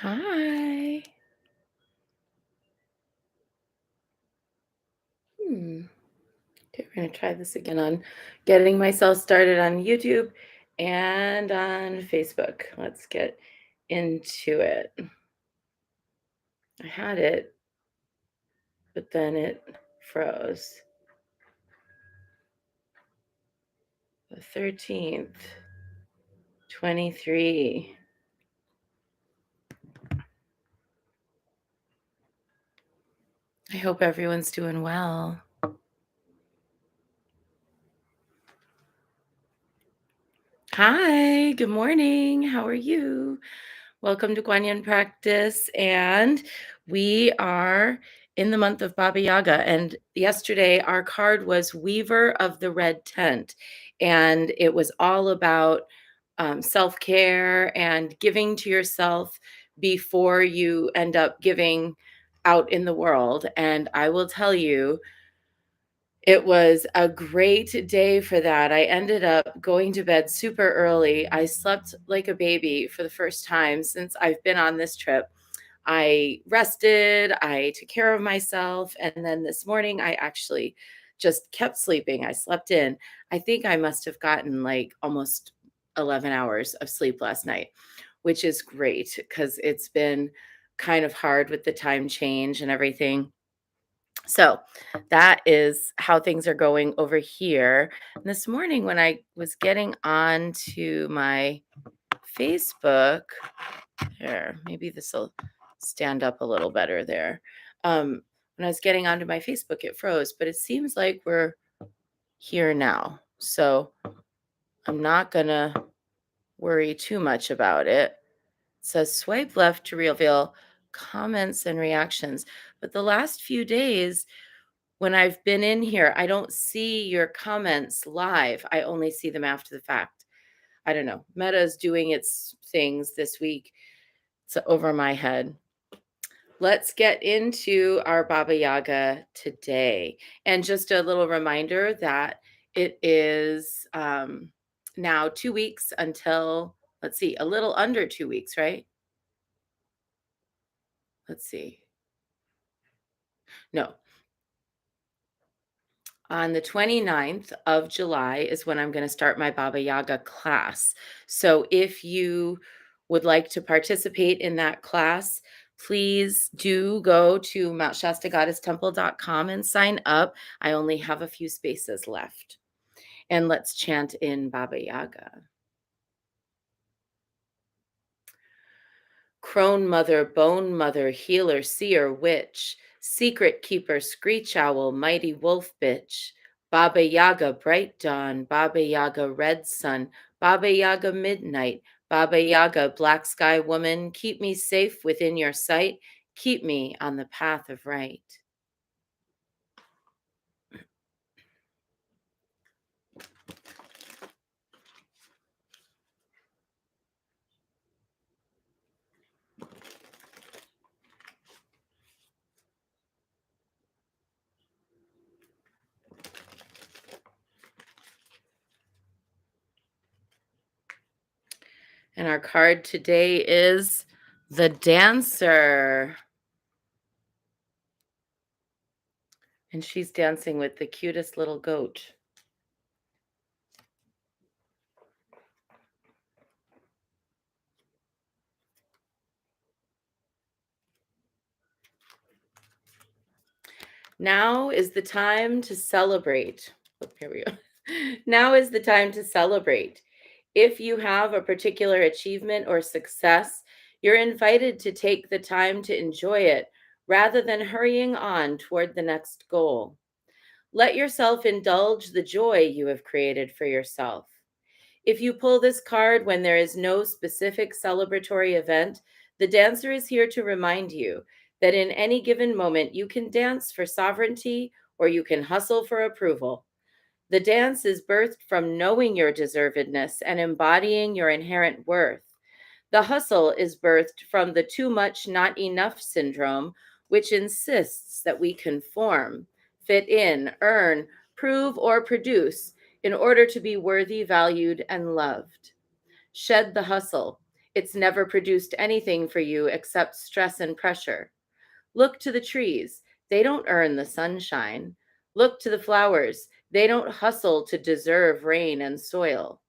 Hi. Hmm. Okay, we're going to try this again on getting myself started on YouTube and on Facebook. Let's get into it. I had it, but then it froze. The 13th, 23. I hope everyone's doing well. Hi, good morning. How are you? Welcome to Guanyin Practice. And we are in the month of Baba Yaga. And yesterday, our card was Weaver of the Red Tent. And it was all about self care and giving to yourself before you end up giving out in the world. And I will tell you, it was a great day for that. I ended up going to bed super early. I slept like a baby for the first time since I've been on this trip. I rested, I took care of myself, and then this morning I actually just kept sleeping. I slept in. I think I must have gotten like almost 11 hours of sleep last night, which is great because it's been kind of hard with the time change and everything. So that is how things are going over here. And this morning, when I was getting on to my Facebook, here, maybe this will stand up a little better there. When I was getting onto my Facebook, it froze, but it seems like we're here now. So I'm not going to worry too much about it. It says swipe left to reveal comments and reactions. But the last few days, when I've been in here, I don't see your comments live. I only see them after the fact. I don't know. Meta is doing its things this week. It's over my head. Let's get into our Baba Yaga today. And just a little reminder that it is now 2 weeks until, let's see, a little under 2 weeks, right? Let's see. No, on the 29th of July is when I'm going to start my Baba Yaga class. So if you would like to participate in that class, please do go to mountshastagaddestemple.com and sign up. I only have a few spaces left. And let's chant in Baba Yaga. Crone mother, bone mother, healer, seer, witch, secret keeper, screech owl, mighty wolf bitch, Baba Yaga, bright dawn, Baba Yaga, red sun, Baba Yaga, midnight, Baba Yaga, black sky woman, keep me safe within your sight, keep me on the path of right. And our card today is the dancer. And she's dancing with the cutest little goat. Now is the time to celebrate. Oh, here we go. Now is the time to celebrate. If you have a particular achievement or success, you're invited to take the time to enjoy it rather than hurrying on toward the next goal. Let yourself indulge the joy you have created for yourself. If you pull this card when there is no specific celebratory event, the dancer is here to remind you that in any given moment you can dance for sovereignty or you can hustle for approval. The dance is birthed from knowing your deservedness and embodying your inherent worth. The hustle is birthed from the too much, not enough syndrome, which insists that we conform, fit in, earn, prove, or produce in order to be worthy, valued, and loved. Shed the hustle. It's never produced anything for you except stress and pressure. Look to the trees. They don't earn the sunshine. Look to the flowers. They don't hustle to deserve rain and soil.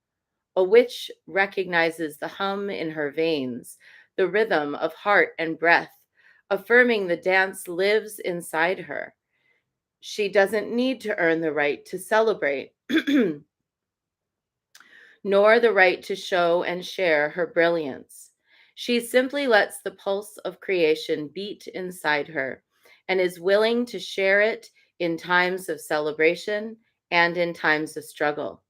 A witch recognizes the hum in her veins, the rhythm of heart and breath, affirming the dance lives inside her. She doesn't need to earn the right to celebrate, nor the right to show and share her brilliance. She simply lets the pulse of creation beat inside her and is willing to share it in times of celebration and in times of struggle.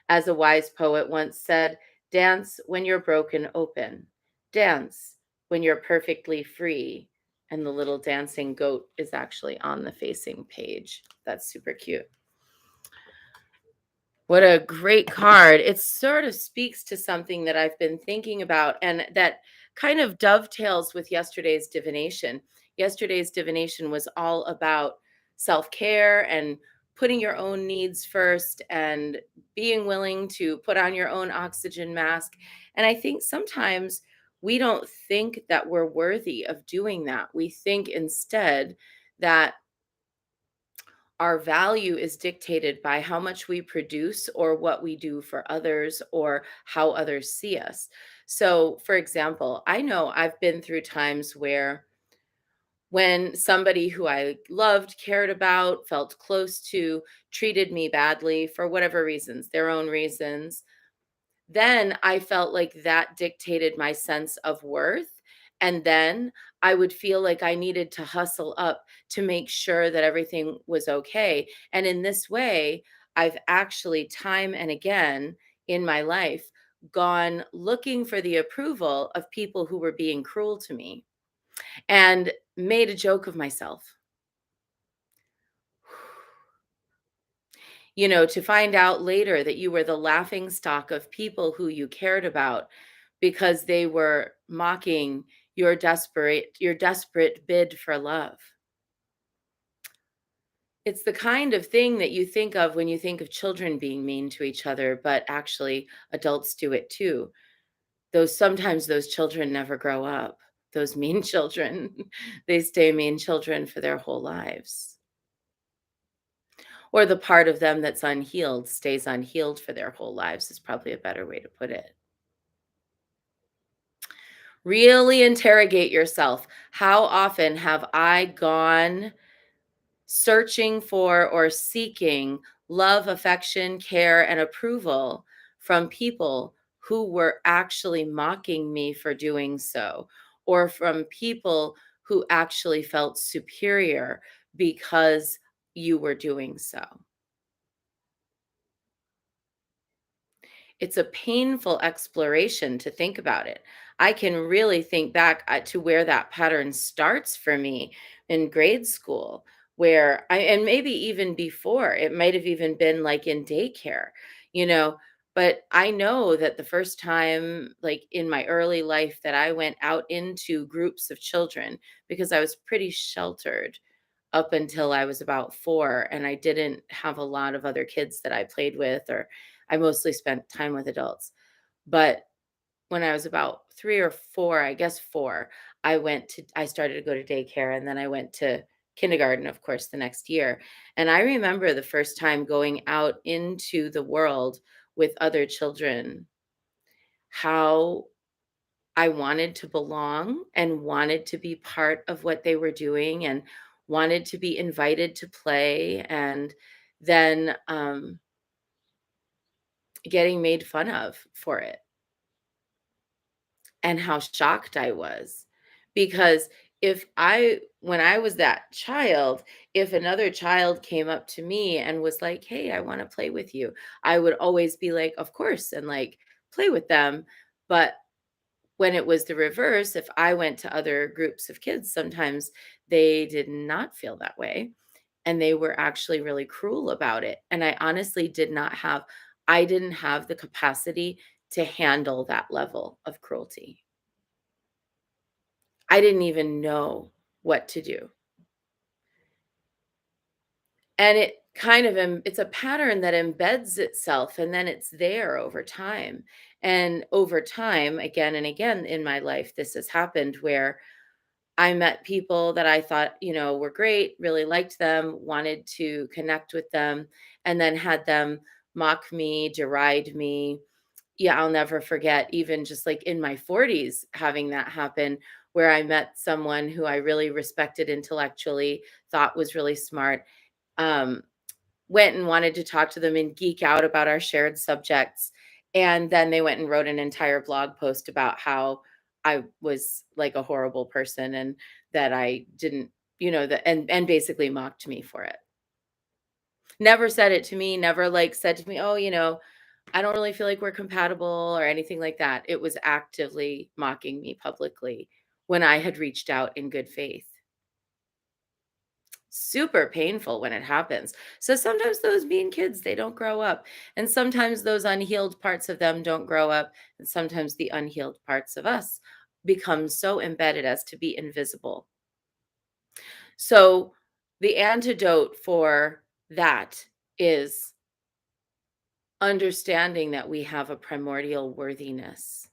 As a wise poet once said, dance when you're broken open, dance when you're perfectly free. And the little dancing goat is actually on the facing page. That's super cute. What a great card. It sort of speaks to something that I've been thinking about and that kind of dovetails with yesterday's divination. Yesterday's divination was all about self care and putting your own needs first and being willing to put on your own oxygen mask. And I think sometimes we don't think that we're worthy of doing that. We think instead that our value is dictated by how much we produce or what we do for others or how others see us. So, for example, I know I've been through times where when somebody who I loved, cared about, felt close to, treated me badly for whatever reasons, their own reasons, then I felt like that dictated my sense of worth. And then I would feel like I needed to hustle up to make sure that everything was okay. And in this way, I've actually, time and again in my life, gone looking for the approval of people who were being cruel to me and made a joke of myself. To find out later that you were the laughing stock of people who you cared about because they were mocking your desperate bid for love. It's the kind of thing that you think of when you think of children being mean to each other, but actually adults do it too. Sometimes those children never grow up. Those mean children, they stay mean children for their whole lives. Or the part of them that's unhealed stays unhealed for their whole lives is probably a better way to put it. Really interrogate yourself. How often have I gone searching for or seeking love, affection, care, and approval from people who were actually mocking me for doing so, or from people who actually felt superior because you were doing so? It's a painful exploration to think about it. I can really think back to where that pattern starts for me in grade school, and maybe even before, it might have even been like in daycare, you know. But I know that the first time, like in my early life, that I went out into groups of children because I was pretty sheltered up until I was about 4, and I didn't have a lot of other kids that I played with, or I mostly spent time with adults. But when I was about 3 or 4, I guess 4, I started to go to daycare, and then I went to kindergarten, of course, the next year. And I remember the first time going out into the world with other children, how I wanted to belong and wanted to be part of what they were doing and wanted to be invited to play, and then getting made fun of for it, and how shocked I was. Because when I was that child, if another child came up to me and was like, "Hey, I want to play with you," I would always be like, "Of course," and like play with them. But when it was the reverse, if I went to other groups of kids, sometimes they did not feel that way, and they were actually really cruel about it. And I didn't have the capacity to handle that level of cruelty. I didn't even know what to do. And it's a pattern that embeds itself and then it's there over time. And over time, again and again in my life, this has happened where I met people that I thought, were great, really liked them, wanted to connect with them, and then had them mock me, deride me. Yeah, I'll never forget, even just like in my 40s, having that happen, where I met someone who I really respected intellectually, thought was really smart. Um, Went and wanted to talk to them and geek out about our shared subjects. And then they went and wrote an entire blog post about how I was like a horrible person and that I didn't, that and basically mocked me for it. Never said it to me, never like said to me, "Oh, I don't really feel like we're compatible," or anything like that. It was actively mocking me publicly when I had reached out in good faith. Super painful when it happens. So sometimes those being kids, they don't grow up. And sometimes those unhealed parts of them don't grow up. And sometimes the unhealed parts of us become so embedded as to be invisible. So the antidote for that is understanding that we have a primordial worthiness,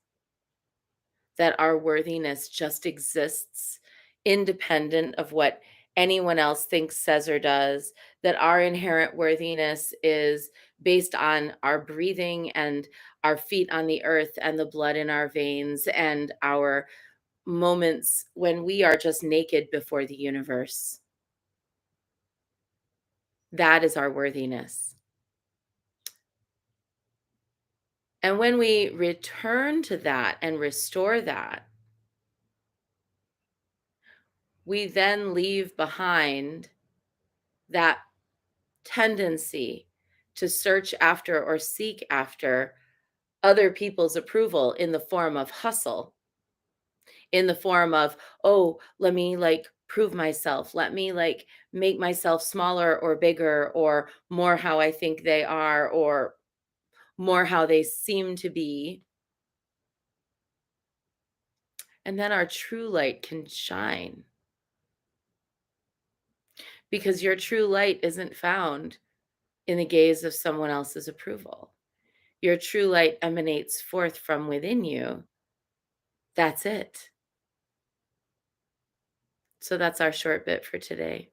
that our worthiness just exists independent of what anyone else thinks, says, or does, that our inherent worthiness is based on our breathing and our feet on the earth and the blood in our veins and our moments when we are just naked before the universe. That is our worthiness. And when we return to that and restore that, we then leave behind that tendency to search after or seek after other people's approval in the form of hustle, in the form of, oh, let me like prove myself. Let me like make myself smaller or bigger or more how I think they are or more how they seem to be. And then our true light can shine because your true light isn't found in the gaze of someone else's approval. Your true light emanates forth from within you. That's it. So that's our short bit for today.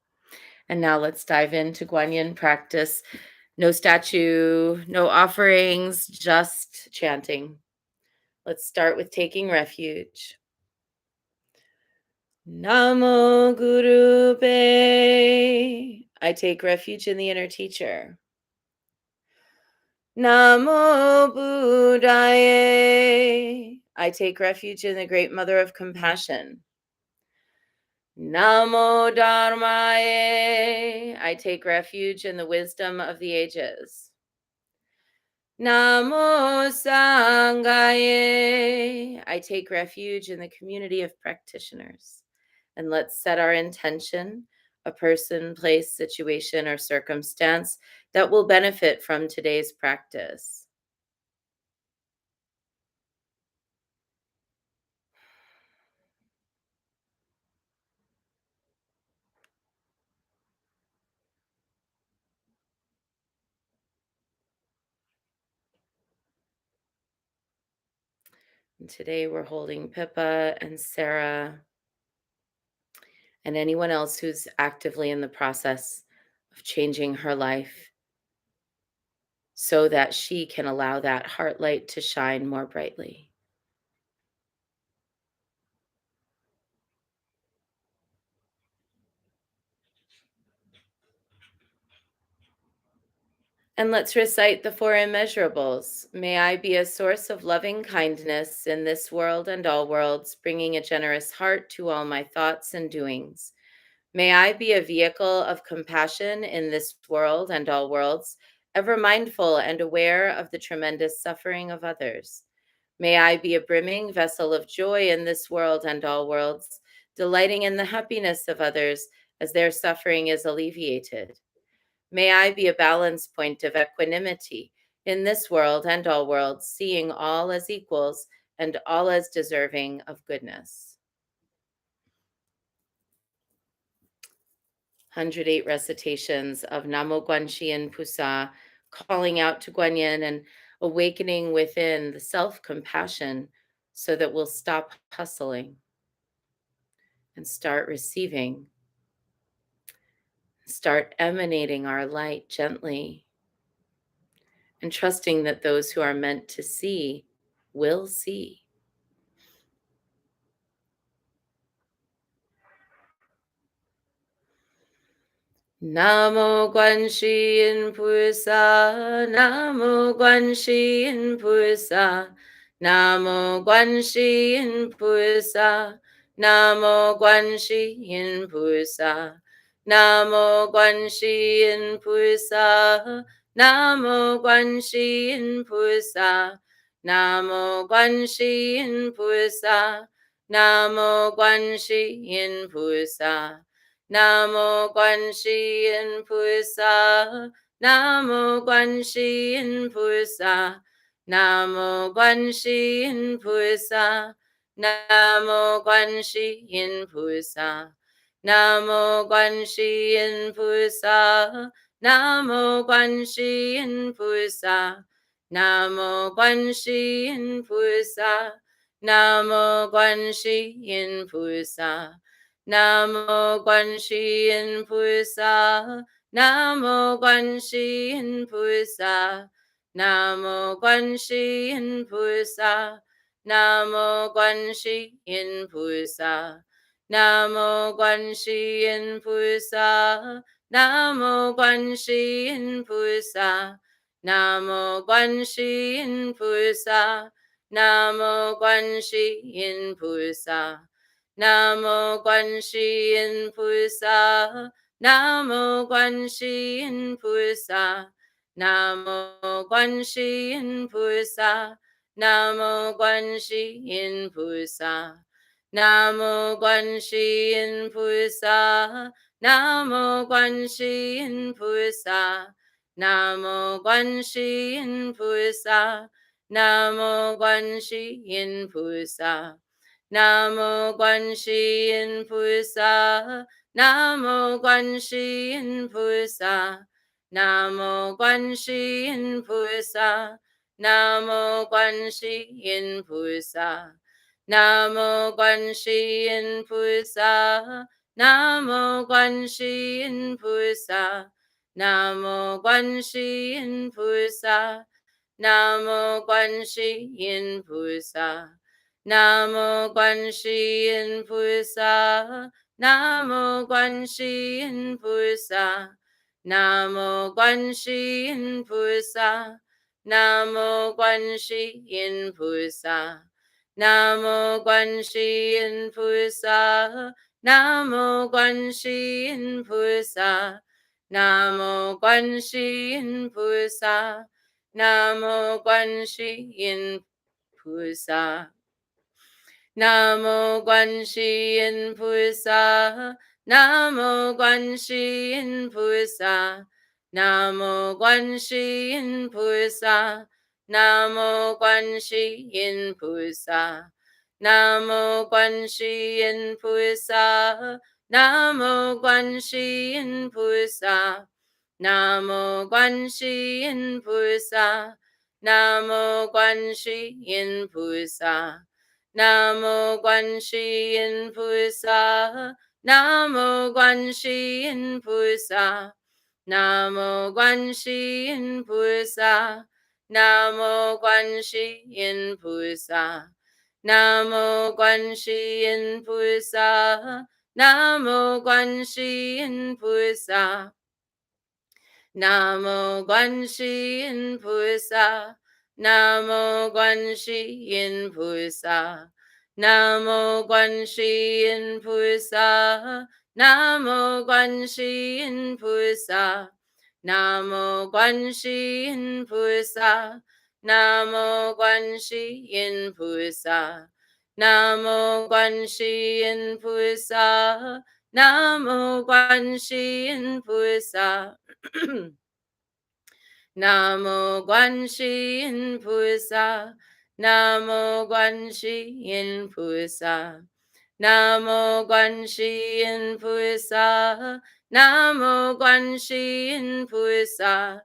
And now let's dive into Guanyin practice. No statue, no offerings, just chanting. Let's start with taking refuge. Namo Guru Pe. I take refuge in the inner teacher. Namo Buddhaye. I take refuge in the great mother of compassion. Namo Dharmaye. I take refuge in the wisdom of the ages. Namo Sanghaye. I take refuge in the community of practitioners. And let's set our intention, a person, place, situation, or circumstance that will benefit from today's practice. And today we're holding Pippa and Sarah and anyone else who's actively in the process of changing her life so that she can allow that heart light to shine more brightly. And let's recite the four immeasurables. May I be a source of loving kindness in this world and all worlds, bringing a generous heart to all my thoughts and doings. May I be a vehicle of compassion in this world and all worlds, ever mindful and aware of the tremendous suffering of others. May I be a brimming vessel of joy in this world and all worlds, delighting in the happiness of others as their suffering is alleviated. May I be a balance point of equanimity in this world and all worlds, seeing all as equals and all as deserving of goodness. 108 recitations of Namo Guanxin Pusa, calling out to Guanyin and awakening within the self compassion so that we'll stop hustling and start receiving, start emanating our light gently, and trusting that those who are meant to see will see. Namo Guanxin Pusa, Namo Guanxin Pusa, Namo Guanxin Pusa, Namo Guanxin Pusa, Namo Guanxin Pusa, Namo Guanxin Pusa, Namo Guanxin Pusa, Namo Guanxin Pusa. Namo Guanxin Pusa, Namo Guanxin Pusa, Namo Guanxin Pusa, Namo Guanxin Pusa, Namo Guanxin Pusa, Namo Guanxin Pusa, Namo Guanxin Pusa, Namo Guanxin Pusa. Namo Guanxin Pusa, Namo Guanxin Pusa, Namo Guanxin Pusa, Namo Guanxin Pusa, Namo Guanxin Pusa, Namo Guanxin Pusa, Namo Guanxin Pusa, Namo Guanxin Pusa. Namo Guanxin Pusa, Namo Guanxin Pusa, Namo Guanxin Pusa, Namo Guanxin Pusa, Namo Guanxin Pusa, Namo Guanxin Pusa, Namo Guanxin Pusa, Namo Guanxin Pusa. Namo Guanxin Pusa, Namo Guanxin Pusa, Namo Guanxin Pusa, Namo Guanxin Pusa, Namo Guanxin Pusa, Namo Guanxin Pusa, Namo Guanxin Pusa, Namo Guanxin Pusa. Namo Guanxin Pusa, Namo Guanxin Pusa, Namo Guanxin Pusa, Namo Guanxin Pusa, Namo Guanxin Pusa, Namo Guanxin Pusa, Namo Guanxin Pusa, Namo Guanxin Pusa. Namo Guanxin Pusa, Namo Guanxin Pusa, Namo Guanxin Pusa, Namo Guanxin Pusa, Namo Guanxin Pusa, Namo Guanxin Pusa, Namo Guanxin Pusa, Namo Guanxin Pusa. Namo Guanxin Pusa, Namo Guanxin Pusa, Namo Guanxin Pusa, Namo Guanxin Pusa, Namo Guanxin Pusa, Namo Guanxin Pusa, Namo Guanxin Pusa, Namo Guanxin Pusa, Namo Guanxin Pusa, Namo Guanxin Pusa, Namo Guanxin Pusa, Namo Guanxin Pusa, Namo Guanxin Pusa, Namo Guanxin Pusa. Namo Guanxin Pusa, Namo Guanxin Pusa, Namo Guanxi Yin Pusa, Namo Guanxi Yin Pusa,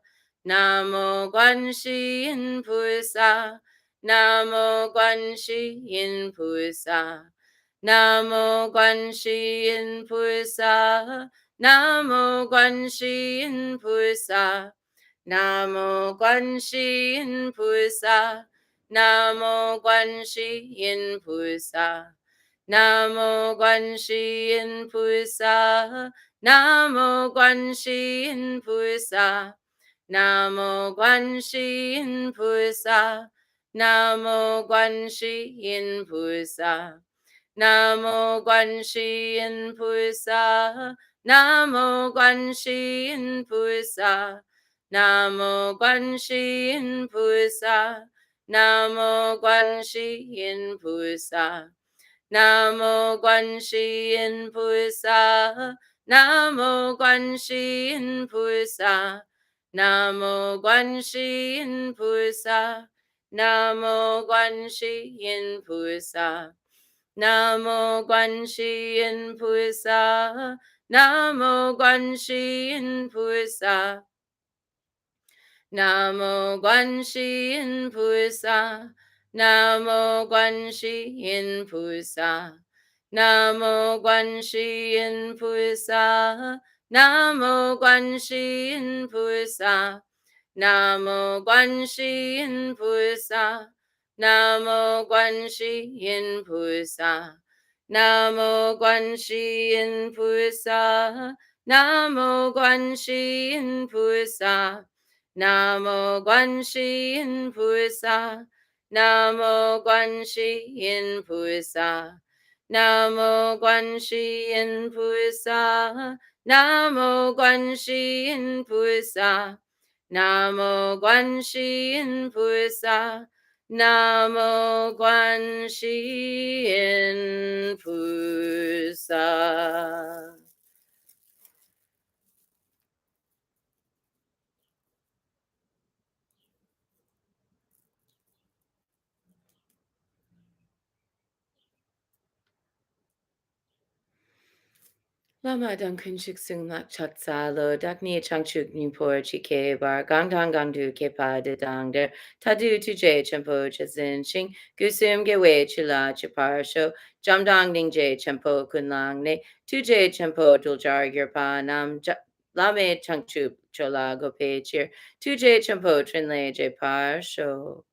Namo Guanxi Yin Pusa, Namo Guanxi Yin Pusa, Namo Guanxi Yin Pusa, Namo Guanxi Yin Pusa, Namo Guanxi Yin Pusa, Namo Guanxi Yin Pusa. Namo Guanxi Yin Pusa, Namo Guanxi Yin Pusa, Namo Guanxi Yin Pusa, Namo Guanxi Yin Pusa, Namo Guanxi Yin Pusa, Namo Guanxi Yin Pusa, Namo Guanxi Yin Pusa, Namo Guanxi Yin Pusa. Namo Guanxi Yin Pusa, Namo Guanxi Yin Pusa, Namo Guanxi Yin Pusa, Namo Guanxi Yin Pusa, Namo Guanxi Yin Pusa, Namo Guanxi Yin Pusa, Namo Guanxi Yin Pusa, Namo Guanxi Yin Pusa, Namo Guanxi Yin Pusa, Namo Guanxi Yin Pusa, Namo Guanxi Yin Pusa, Namo Guanxi Yin Pusa, Namo Guanxi Yin Pusa, Namo Guanxi Yin Pusa, Namo Guanxi Yin Pusa, Namo Guanxi Yin Pusa, Namo Guanxi Yin Pusa, Namo Guanxi Yin Pusa, Namo Guanxi Yin Pusa, Namo Guanxi Yin Pusa. Lama dang kun shik sung lak chat sa lo dak ni chang chuk ni por chi ke bar gang du ke pa de dang der ta du tu je chenpo chazin shing gusum ge we chila chipar sho jam dang ding je chenpo kun lang ne tu je chenpo dul jar yer pa nam lame chang chuk chola go pe cheer tu je chenpo trin le je par sho.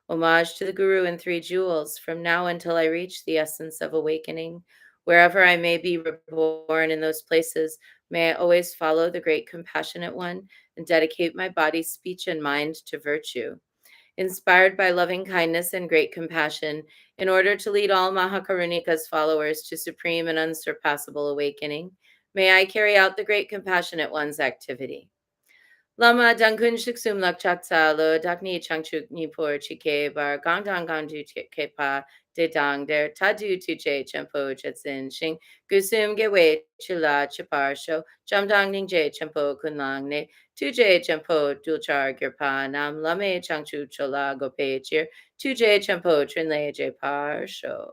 Homage to the Guru and Three Jewels, from now until I reach the essence of awakening. Wherever I may be reborn in those places, may I always follow the great compassionate one and dedicate my body, speech, and mind to virtue. Inspired by loving kindness and great compassion, in order to lead all Mahakarunika's followers to supreme and unsurpassable awakening, may I carry out the great compassionate one's activity. Lama dankun shiksum lakchatsa lo dakni changchuk nipur chike bar gangdang gandu kepa de dang der tadu tuje champo chetsin shing gusum gewe chila chipar sho jamdang ningje champo kunlang ne tuje champo dulchar girpa nam lame changchu chola gope chir tuje champo trinle je par sho.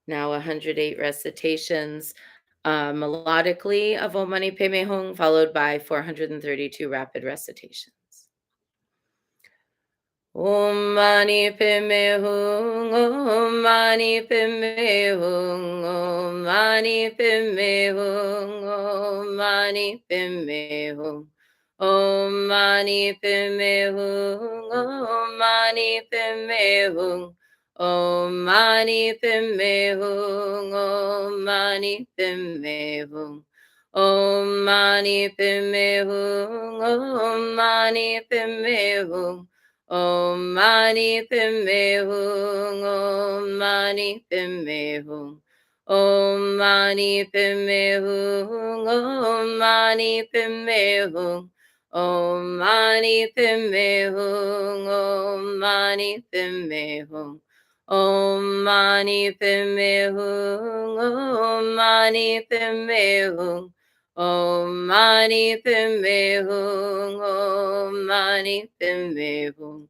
Now 108 recitations melodically of Om Mani Padme Hum, followed by 432 rapid recitations. Om Mani Padme Hum, Om Mani Padme Hum, Om Mani Padme Hum, Om Mani Padme Hum. Om Mani Padme Hum, Om Mani Padme Hum. Om Mani Padme Hum, Om Mani Padme Hum. Om Mani Padme Hum, Om Mani Padme Hum. Om Mani Padme Hum, Om Mani Padme Hum. Om Mani Padme Hum, Om Mani Padme Hum. Om Mani Padme Hum, Om Mani Padme Hum. Om Mani Padme Hum, Om Mani Padme Hum. Om Mani Padme Hum, Om Mani Padme Hum.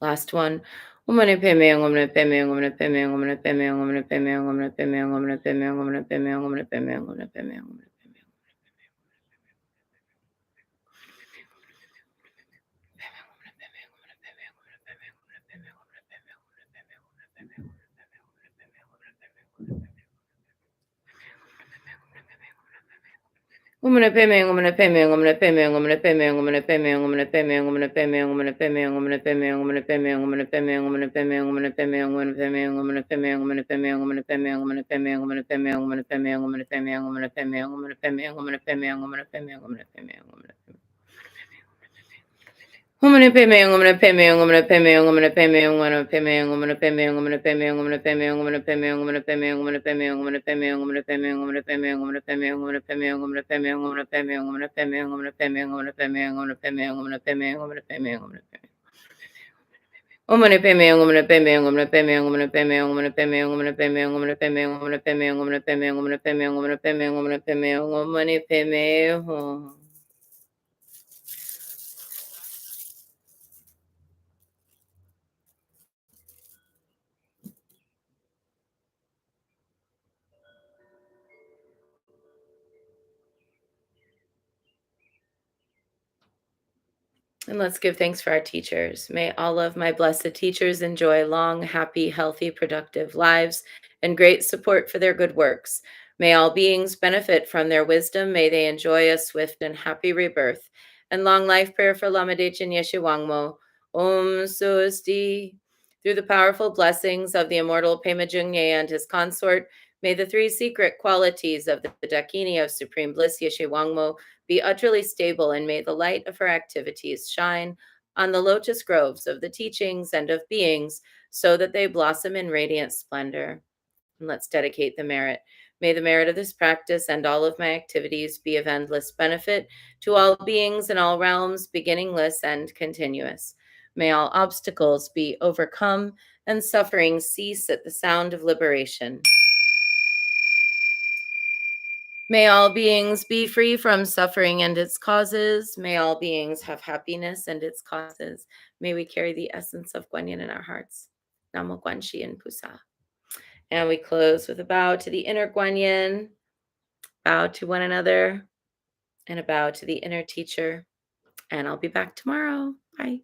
Last one. Om mani padme hum, om mani padme hum, om mani padme hum, om mani padme hum, om mani padme hum, om mani padme hum, om mani padme hum, om mani padme hum, om mani padme hum, om mani padme hum, om mani padme hum, om mani padme hum, om mani padme hum. And let's give thanks for our teachers. May all of my blessed teachers enjoy long, happy, healthy, productive lives and great support for their good works. May all beings benefit from their wisdom. May they enjoy a swift and happy rebirth. And long life prayer for Lamadachin Yeshe Wangmo. Om Susti. Through the powerful blessings of the immortal Pema Jungye and his consort, may the three secret qualities of the Dakini of Supreme Bliss Yeshe Wangmo be utterly stable, and may the light of her activities shine on the lotus groves of the teachings and of beings so that they blossom in radiant splendor. And let's dedicate the merit. May the merit of this practice and all of my activities be of endless benefit to all beings in all realms, beginningless and continuous. May all obstacles be overcome and suffering cease at the sound of liberation. May all beings be free from suffering and its causes. May all beings have happiness and its causes. May we carry the essence of Guanyin in our hearts. Namo Guanxi and Pusa. And we close with a bow to the inner Guanyin, bow to one another, and a bow to the inner teacher. And I'll be back tomorrow. Bye.